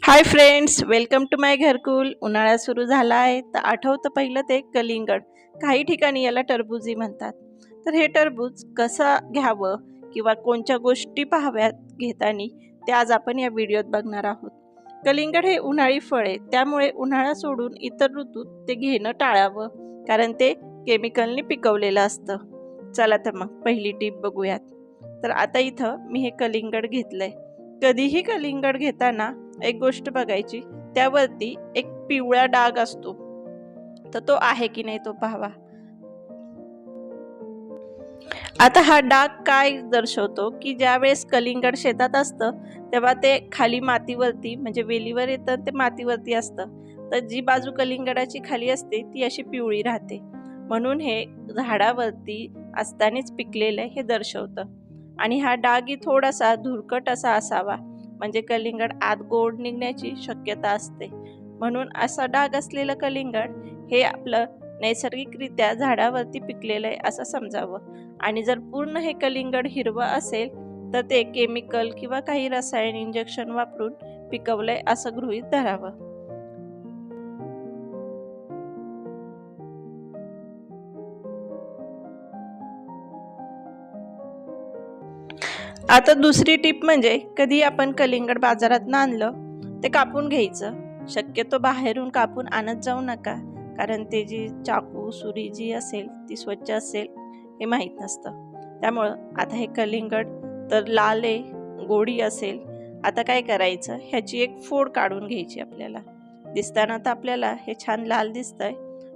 Hi friends, welcome to माय घरकुल. उन्हाळा सुरू झाला आहे तर आठवतं पहिलं ते कलिंगड. काही ठिकाणी याला टरबूजही म्हणतात. तर हे टरबूज कसं घ्यावं किंवा कोणत्या गोष्टी पाहाव्यात घेताना ते आज आपण या व्हिडिओत बघणार आहोत. कलिंगड हे उन्हाळी फळ आहे, त्यामुळे उन्हाळा सोडून इतर ऋतूत ते घेणं टाळावं, कारण ते केमिकलने पिकवलेलं असतं. चला तर मग पहिली टीप बघूयात. तर आता इथं मी हे कलिंगड घेतलंय. कधीही कलिंगड घेताना एक गोष्ट बघायची, त्यावरती एक पिवळा डाग असतो, तर तो आहे की नाही तो पाहावा. आता हा डाग काय दर्शवतो की ज्यावेळेस कलिंगड शेतात असतं तेव्हा ते खाली मातीवरती म्हणजे वेलीवर येतं, ते मातीवरती असतं, तर जी बाजू कलिंगडाची खाली असते ती अशी पिवळी राहते, म्हणून हे झाडावरती असतानाच पिकलेलं हे दर्शवतं. आणि हा डागही थोडासा धुरकट असा असावा, म्हणजे कलिंगड आत गोड निघण्याची शक्यता असते. म्हणून असा डाग असलेलं कलिंगड हे आपलं नैसर्गिकरित्या झाडावरती पिकलेलं आहे असं समजावं. आणि जर पूर्ण हे कलिंगड हिरवं असेल तर ते केमिकल किंवा काही रसायन इंजेक्शन वापरून पिकवलंय असं गृहीत धरावं. आता दुसरी टीप म्हणजे कधी आपण कलिंगड बाजारात आणलं ते कापून घ्यायचं. शक्यतो बाहेरून कापून आणत जाऊ नका, कारण ते जी चाकू सुरी जी असेल ती स्वच्छ असेल हे माहीत नसतं. त्यामुळं आता हे कलिंगड तर लाल आहे, गोडी असेल. आता काय करायचं, ह्याची एक फोड काढून घ्यायची आपल्याला. दिसताना तर आपल्याला हे छान लाल दिसतंय,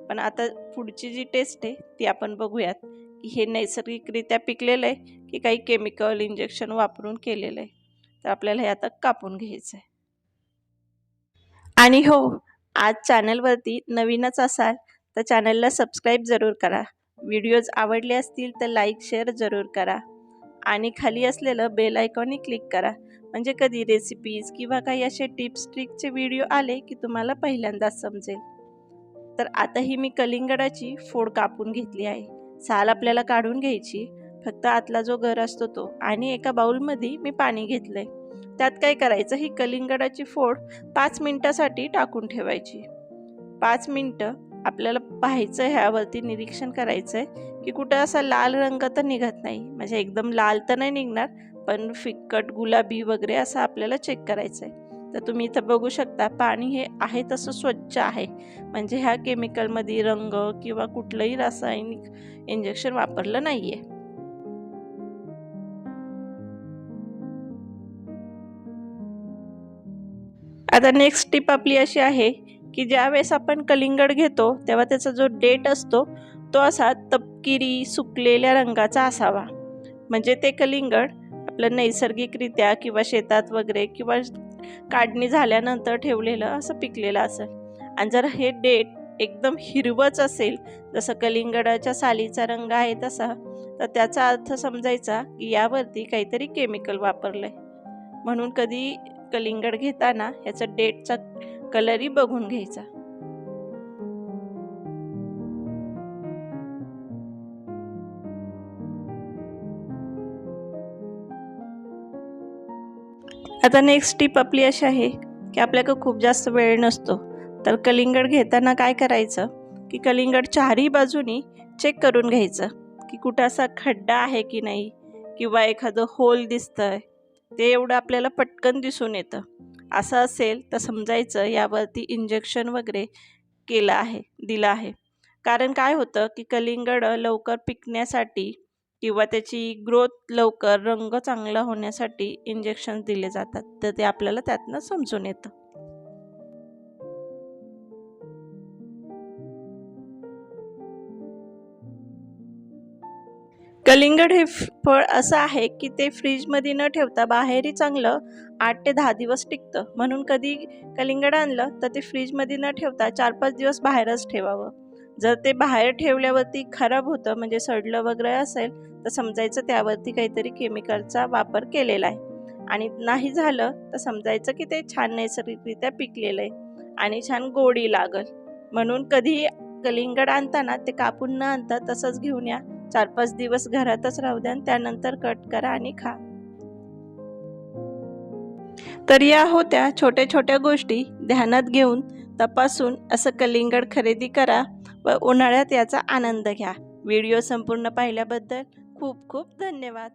पण आता पुढची जी टेस्ट आहे ती आपण बघूयात की हे नैसर्गिकरित्या पिकलेलं आहे की काही केमिकल इंजेक्शन वापरून केलेलं आहे. तर आपल्याला हे आता कापून घ्यायचं आहे. आणि हो, आज चॅनलवरती नवीनच असाल तर चॅनलला सबस्क्राईब जरूर करा. व्हिडिओज आवडले असतील तर लाईक शेअर जरूर करा. आणि खाली असलेलं बेल आयकॉनही क्लिक करा, म्हणजे कधी रेसिपीज किंवा काही असे टिप्स ट्रिकचे व्हिडिओ आले की तुम्हाला पहिल्यांदाच समजेल. तर आता ही मी कलिंगडाची फोड कापून घेतली आहे. साल आपल्याला काढून घ्यायची, फक्त आतला जो गर असतो तो. आणि एका बाउलमध्ये मी पाणी घेतलंय. त्यात काय करायचं, ही कलिंगडाची फोड 5 मिनिटासाठी टाकून ठेवायची. 5 मिनिटं आपल्याला पाहायचं, ह्यावरती निरीक्षण करायचं आहे की कुठं असा लाल रंग तर निघत नाही, म्हणजे एकदम लाल तर नाही निघणार, पण फिक्कट गुलाबी वगैरे असं आपल्याला चेक करायचं आहे. तर तुम्ही इथं बघू शकता पाणी हे आहे तसं स्वच्छ आहे, म्हणजे ह्या केमिकलमध्ये रंग किंवा कुठलंही रासायनिक इंजेक्शन वापरलं नाही आहे. आता नेक्स्ट टिप आपली अशी आहे की ज्यावेळेस आपण कलिंगड घेतो तेव्हा त्याचा जो डेट असतो तो असा तपकिरी सुकलेल्या रंगाचा असावा, म्हणजे ते कलिंगड आपलं नैसर्गिकरित्या किंवा शेतात वगैरे किंवा काढणी झाल्यानंतर ठेवलेलं असं पिकलेलं असेल. आणि जर हे डेट एकदम हिरवंच असेल, जसं कलिंगडाच्या सालीचा रंग आहे तसा, तर त्याचा अर्थ समजायचा की यावरती काहीतरी केमिकल वापरलंय. म्हणून कधी कलिंगड घेताना ह्याचा डेटचा कलरही बघून घ्यायचा. आता नेक्स्ट टिप आपली अशी आहे की आपल्याकडे खूप जास्त वेळ नसतो, तर कलिंगड घेताना काय करायचं की कलिंगड चारही बाजूनी चेक करून घ्यायचं की कुठं असा खड्डा आहे की नाही किंवा एखादं होल दिसतंय. ते एवढं आपल्याला पटकन दिसून येतं. असं असेल तर समजायचं यावरती इंजेक्शन वगैरे केलं आहे, दिलं आहे. कारण काय होतं की कलिंगड लवकर पिकण्यासाठी किंवा त्याची ग्रोथ लवकर, रंग चांगला होण्यासाठी इंजेक्शन दिले जातात, तर ते आपल्याला त्यातनं समजून येतं. कलिंगड हे फळ असं आहे की ते फ्रीजमध्ये न ठेवता बाहेरही चांगलं 8 ते 10 दिवस टिकतं. म्हणून कधी कलिंगड आणलं तर ते फ्रीजमध्ये न ठेवता 4-5 दिवस बाहेरच ठेवावं. जर ते बाहेर ठेवल्यावरती खराब होतं, म्हणजे सडलं वगैरे असेल, तर समजायचं त्यावरती काहीतरी केमिकलचा वापर केलेला आहे. आणि नाही झालं तर समजायचं की ते छान नैसर्गिकरित्या पिकलेलं आहे आणि छान गोडी लागल. म्हणून कधी कलिंगड आणताना ते कापून न आणता तसंच घेऊन या. 4-5 दिवस घरातच राहू द्या आणि त्यानंतर कट करा आणि खा. तर या होत्या छोट्या छोट्या गोष्टी ध्यानात घेऊन तपासून असं कलिंगड खरेदी करा व उन्हाळ्यात याचा आनंद घ्या. व्हिडिओ संपूर्ण पाहिल्याबद्दल खूप खूप धन्यवाद.